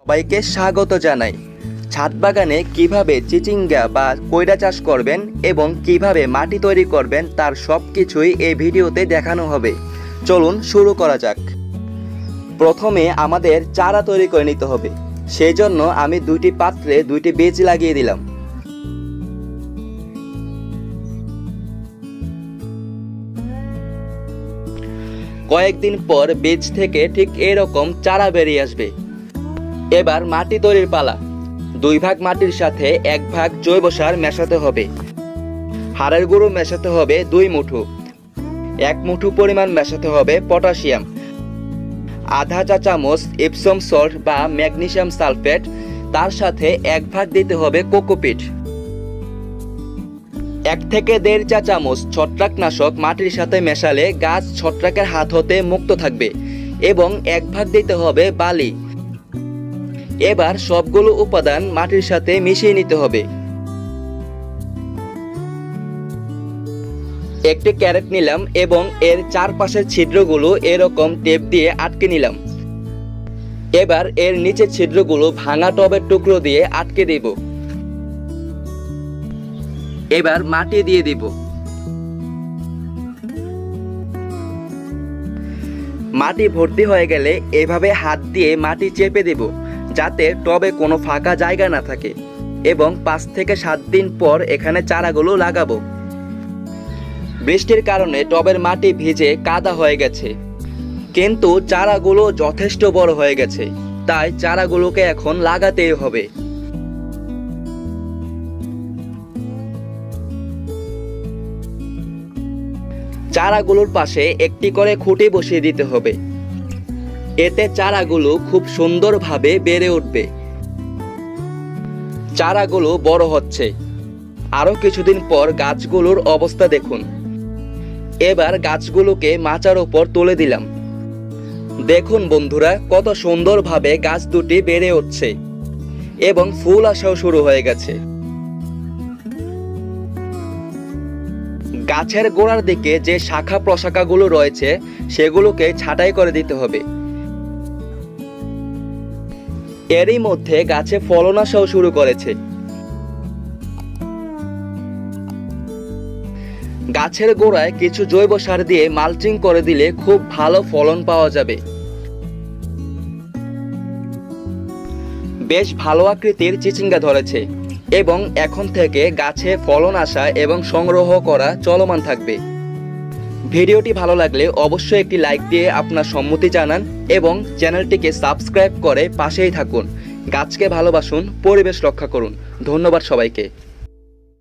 সবাইকে স্বাগত জানাই। ছাদ বাগানে কিভাবে চিচিঙ্গা বা কইরা চাষ করবেন এবং কিভাবে মাটি তৈরি করবেন তার সব কিছুই এই ভিডিওতে দেখানো হবে। চলুন শুরু করা যাক। প্রথমে আমাদের চারা তৈরি করে নিতে হবে। সেই জন্য আমি দুইটি পাত্রে দুইটি বীজ লাগিয়ে দিলাম। কয়েকদিন পর বীজ থেকে ঠিক এরকম চারা বেরিয়ে আসবে। এবার মাটি তৈরির পালা। 2 ভাগ মাটির সাথে 1 ভাগ জৈব সার মেশাতে হবে। হাড়ের গুঁড়ো মেশাতে হবে 2 মুঠো। 1 মুঠো পরিমাণ মেশাতে হবে পটাশিয়াম। আধা চা চামচ এপসম সল্ট বা ম্যাগনেসিয়াম সালফেট, তার সাথে 1 ভাগ দিতে হবে কোকোপিট। 1 থেকে 1.5 চা চামচ ছত্রাকনাশক মাটির সাথে মেশালে গাছ ছত্রাকের হাত হতে মুক্ত থাকবে এবং 1 ভাগ দিতে হবে বালি। এবার সবগুলো উপাদান মাটির সাথে মিশিয়ে নিতে হবে। একটি ক্যারেট নিলাম এবং এর চারপাশের ছিদ্রগুলো এরকম টেপ দিয়ে আটকে নিলাম। এবার এর নিচের ছিদ্রগুলো ভাঙা টবের টুকরো দিয়ে আটকে দেব। এবার মাটি দিয়ে দিব। মাটি ভর্তি হয়ে গেলে এভাবে হাত দিয়ে মাটি চেপে দেব, যাতে টবে কোনো ফাঁকা জায়গা না থাকে, এবং 5 থেকে 7 দিন পর এখানে চারাগুলো লাগাবো। বৃষ্টির কারণে টবের মাটি ভিজে কাদা হয়ে গেছে, কিন্তু চারাগুলো যথেষ্ট বড় হয়ে গেছে, তাই চারাগুলোকে এখন লাগাতেই হবে। চারাগুলোর পাশে একটি করে খুঁটি বসিয়ে দিতে হবে। এতে চারাগুলো খুব সুন্দরভাবে বেড়ে উঠবে। চারাগুলো বড় হচ্ছে। আরো কিছুদিন পর গাছগুলোর অবস্থা দেখুন। এবার গাছগুলোকে মাচার উপর তুলে দিলাম। দেখুন বন্ধুরা, কত সুন্দরভাবে গাছ দুটি বেড়ে উঠছে এবং ফুল আসাও শুরু হয়ে গেছে। গাছের গোড়ার দিকে যে শাখা প্রশাখাগুলো রয়েছে সেগুলোকে ছাঁটাই করে দিতে হবে। এরই মধ্যে গাছে ফলন আসাও শুরু করেছে। গাছের গোড়ায় কিছু জৈব সার দিয়ে মালচিং করে দিলে খুব ভালো ফলন পাওয়া যাবে। বেশ ভালো আকৃতির চিচিঙ্গা ধরেছে এবং এখন থেকে গাছে ফলন আসা এবং সংগ্রহ করা চলমান থাকবে। ভিডিওটি ভালো লাগলে অবশ্যই একটি লাইক দিয়ে আপনার সম্মতি জানান এবং চ্যানেলটিকে সাবস্ক্রাইব করে পাশেই থাকুন। গাছকে ভালোবাসুন, পরিবেশ রক্ষা করুন। ধন্যবাদ সবাইকে।